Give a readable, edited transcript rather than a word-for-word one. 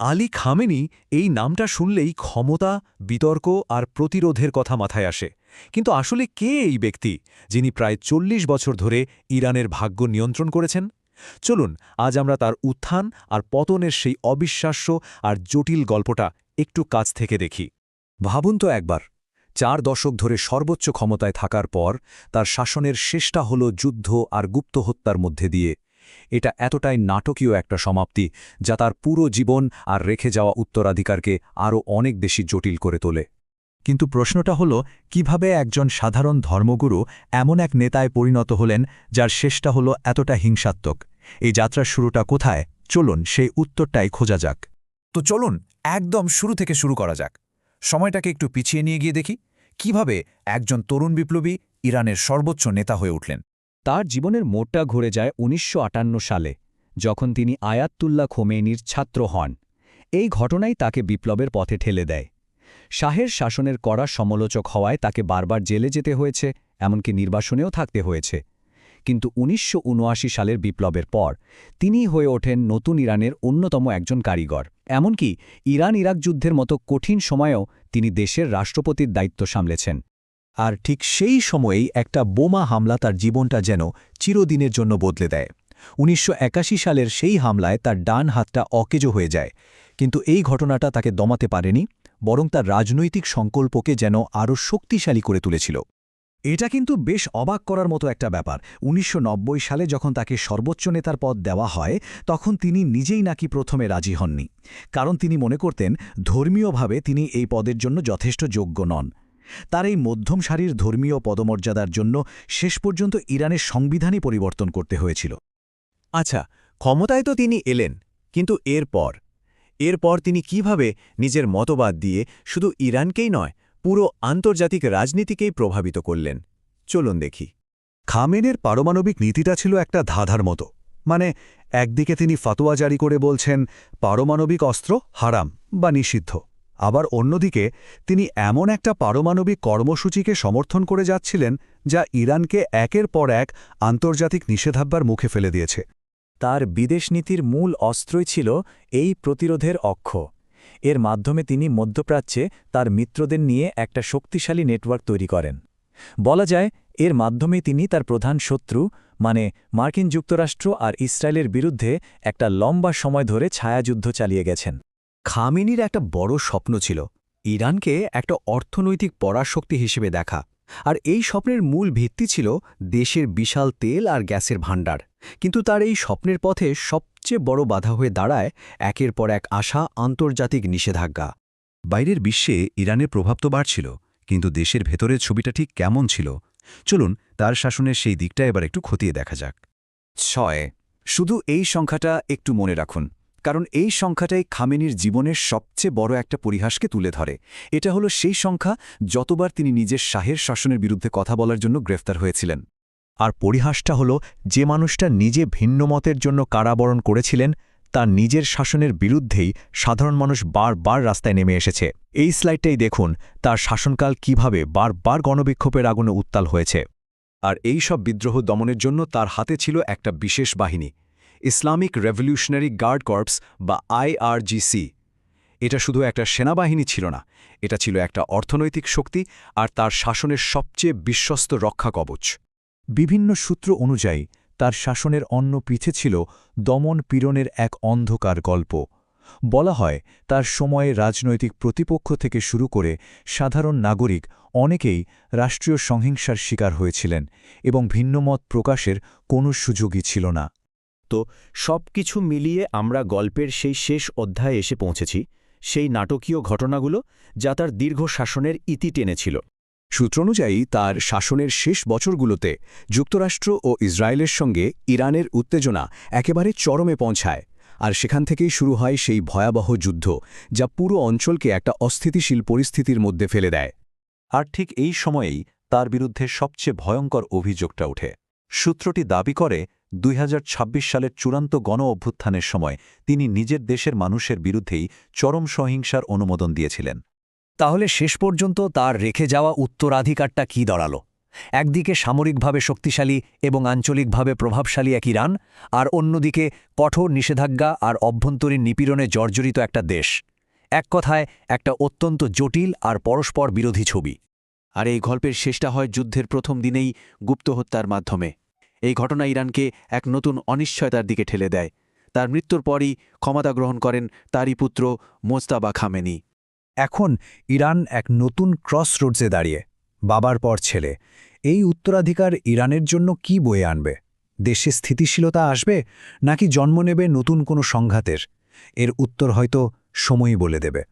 Ali Khamenei এই নামটা শুনলেই ক্ষমতা, বিতর্ক আর প্রতিরোধের কথা মাথায় আসে। কিন্তু আসলে কে এই ব্যক্তি, যিনি প্রায় ৪০ বছর ধরে ইরানের ভাগ্য নিয়ন্ত্রণ করেছেন? চলুন আজ আমরা তার উত্থান আর পতনের সেই অবিশ্বাস্য আর জটিল গল্পটা একটু কাছ থেকে দেখি। ভাবুন তো একবার, ৪ দশক ধরে সর্বোচ্চ ক্ষমতায় থাকার পর তার শাসনের শেষটা হল যুদ্ধ আর গুপ্ত হত্যার মধ্যে দিয়ে। এটা এতটাই নাটকীয় একটা সমাপ্তি যা তার পুরো জীবন আর রেখে যাওয়া উত্তরাধিকারকে আরও অনেক বেশি জটিল করে তোলে। কিন্তু প্রশ্নটা হল, কিভাবে একজন সাধারণ ধর্মগুরু এমন এক নেতায় পরিণত হলেন যার শেষটা হল এতটা হিংসাত্মক? এই যাত্রার শুরুটা কোথায়? চলুন সেই উত্তরটাই খোঁজা যাক। তো চলুন একদম শুরু থেকে শুরু করা যাক। সময়টাকে একটু পিছিয়ে নিয়ে গিয়ে দেখি কিভাবে একজন তরুণ বিপ্লবী ইরানের সর্বোচ্চ নেতা হয়ে উঠলেন। তার জীবনের মোড়টা ঘুরে যায় ১৯৫৮ সালে, যখন তিনি আয়াতুল্লাহ খোমেনির ছাত্র হন। এই ঘটনাই তাকে বিপ্লবের পথে ঠেলে দেয়। শাহের শাসনের কড়া সমালোচক হওয়ায় তাকে বারবার জেলে যেতে হয়েছে, এমনকি নির্বাসনেও থাকতে হয়েছে। কিন্তু ১৯৭৯ সালের বিপ্লবের পর তিনি হয়ে ওঠেন নতুন ইরানের অন্যতম একজন কারিগর। এমনকি ইরান-ইরাক যুদ্ধের মতো কঠিন সময়েও তিনি দেশের রাষ্ট্রপতির দায়িত্ব সামলেছেন। আর ঠিক সেই সময়েই একটা বোমা হামলা তার জীবনটা যেন চিরদিনের জন্য বদলে দেয়। ১৯৮১ সালের সেই হামলায় তার ডান হাতটা অকেজো হয়ে যায়। কিন্তু এই ঘটনাটা তাকে দমাতে পারেনি, বরং তার রাজনৈতিক সংকল্পকে যেন আরও শক্তিশালী করে তুলেছিল। এটা কিন্তু বেশ অবাক করার মতো একটা ব্যাপার। ১৯৯০ সালে যখন তাকে সর্বোচ্চ নেতার পদ দেওয়া হয়, তখন তিনি নিজেই নাকি প্রথমে রাজি হননি। কারণ তিনি মনে করতেন ধর্মীয়ভাবে তিনি এই পদের জন্য যথেষ্ট যোগ্য নন। তার এই মধ্যম সারির ধর্মীয় পদমর্যাদার জন্য শেষ পর্যন্ত ইরানের সংবিধানই পরিবর্তন করতে হয়েছিল। আচ্ছা, ক্ষমতায় তো তিনি এলেন, কিন্তু এরপর তিনি কিভাবে নিজের মতবাদ দিয়ে শুধু ইরানকেই নয়, পুরো আন্তর্জাতিক রাজনীতিকেই প্রভাবিত করলেন? চলুন দেখি। খামেনের পারমাণবিক নীতিটা ছিল একটা ধাঁধার মতো। মানে, একদিকে তিনি ফতোয়া জারি করে বলছেন পারমাণবিক অস্ত্র হারাম বা নিষিদ্ধ, আবার অন্যদিকে তিনি এমন একটা পারমাণবিক কর্মসূচিকে সমর্থন করে যাচ্ছিলেন যা ইরানকে একের পর এক আন্তর্জাতিক নিষেধাজ্ঞার মুখে ফেলে দিয়েছে। তার বিদেশ নীতির মূল অস্ত্রই ছিল এই প্রতিরোধের অক্ষ। এর মাধ্যমে তিনি মধ্যপ্রাচ্যে তার মিত্রদের নিয়ে একটা শক্তিশালী নেটওয়ার্ক তৈরি করেন। বলা যায়, এর মাধ্যমে তিনি তার প্রধান শত্রু মানে মার্কিন যুক্তরাষ্ট্র আর ইসরায়েলের বিরুদ্ধে একটা লম্বা সময় ধরে ছায়াযুদ্ধ চালিয়ে গেছেন। খামেনির একটা বড় স্বপ্ন ছিল ইরানকে একটা অর্থনৈতিক পরাশক্তি হিসেবে দেখা, আর এই স্বপ্নের মূল ভিত্তি ছিল দেশের বিশাল তেল আর গ্যাসের ভাণ্ডার। কিন্তু তার এই স্বপ্নের পথে সবচেয়ে বড় বাধা হয়ে দাঁড়ায় একের পর এক আসা আন্তর্জাতিক নিষেধাজ্ঞা। বাইরের বিশ্বে ইরানের প্রভাব তো বাড়ছিল, কিন্তু দেশের ভেতরের ছবিটা ঠিক কেমন ছিল? চলুন তার শাসনের সেই দিকটা এবার একটু খতিয়ে দেখা যাক। ৬। শুধু এই সংখ্যাটা একটু মনে রাখুন, কারণ এই সংখ্যাটাই খামেনির জীবনের সবচেয়ে বড় একটা পরিহাসকে তুলে ধরে। এটা হলো সেই সংখ্যা যতবার তিনি নিজের শাহের শাসনের বিরুদ্ধে কথা বলার জন্য গ্রেফতার হয়েছিলেন। আর পরিহাসটা হল, যে মানুষটা নিজে ভিন্ন মতের জন্য কারাবরণ করেছিলেন, তার নিজের শাসনের বিরুদ্ধেই সাধারণ মানুষ বারবার রাস্তায় নেমে এসেছে। এই স্লাইডটাই দেখুন তার শাসনকাল কিভাবে বারবার গণবিক্ষোভের আগুনে উত্তাল হয়েছে। আর এই সব বিদ্রোহ দমনের জন্য তার হাতে ছিল একটা বিশেষ বাহিনী, ইসলামিক রেভলিউশনারি গার্ড কর্পস বা IRGC। এটা শুধু একটা সেনাবাহিনী ছিল না, এটা ছিল একটা অর্থনৈতিক শক্তি আর তার শাসনের সবচেয়ে বিশ্বস্ত রক্ষা কবচ। বিভিন্ন সূত্র অনুযায়ী তার শাসনের অন্য পিছে ছিল দমন পীড়নের এক অন্ধকার গল্প। বলা হয় তার সময়ে রাজনৈতিক প্রতিপক্ষ থেকে শুরু করে সাধারণ নাগরিক অনেকেই রাষ্ট্রীয় সহিংসার শিকার হয়েছিলেন এবং ভিন্নমত প্রকাশের কোনো সুযোগই ছিল না। তো সব কিছু মিলিয়ে আমরা গল্পের সেই শেষ অধ্যায়ে এসে পৌঁছেছি, সেই নাটকীয় ঘটনাগুলো যা তার দীর্ঘ শাসনের ইতি টেনেছিল। সূত্র অনুযায়ী তার শাসনের শেষ বছরগুলোতে যুক্তরাষ্ট্র ও ইসরায়েলের সঙ্গে ইরানের উত্তেজনা একেবারে চরমে পৌঁছায়, আর সেখান থেকেই শুরু হয় সেই ভয়াবহ যুদ্ধ যা পুরো অঞ্চলকে একটা অস্থিতিশীল পরিস্থিতির মধ্যে ফেলে দেয়। আর ঠিক এই সময়েই তার বিরুদ্ধে সবচেয়ে ভয়ঙ্কর অভিযোগটা ওঠে। সূত্রটি দাবি করে ২০২৬ সালের চূড়ান্ত গণ অভ্যুত্থানের সময় তিনি নিজের দেশের মানুষের বিরুদ্ধেই চরম সহিংসার অনুমোদন দিয়েছিলেন। তাহলে শেষ পর্যন্ত তার রেখে যাওয়া উত্তরাধিকারটা কি দাঁড়ালো? একদিকে সামরিকভাবে শক্তিশালী এবং আঞ্চলিকভাবে প্রভাবশালী এক ইরান, আর অন্যদিকে কঠোর নিষেধাজ্ঞা আর অভ্যন্তরীণ নিপীড়নে জর্জরিত একটা দেশ। এক কথায় একটা অত্যন্ত জটিল আর পরস্পর বিরোধী ছবি। আর এই গল্পের শেষটা হয় যুদ্ধের প্রথম দিনেই গুপ্ত হত্যার মাধ্যমে। এই ঘটনা ইরানকে এক নতুন অনিশ্চয়তার দিকে ঠেলে দেয়। তার মৃত্যুর পরই ক্ষমতা গ্রহণ করেন তারই পুত্র মোজতাবা খামেনি। এখন ইরান এক নতুন ক্রস রোডসে দাঁড়িয়ে, বাবার পর ছেলে। এই উত্তরাধিকার ইরানের জন্য কি বয়ে আনবে? দেশে স্থিতিশীলতা আসবে, নাকি জন্ম নেবে নতুন কোনো সংঘাতের? এর উত্তর হয়তো সময়ই বলে দেবে।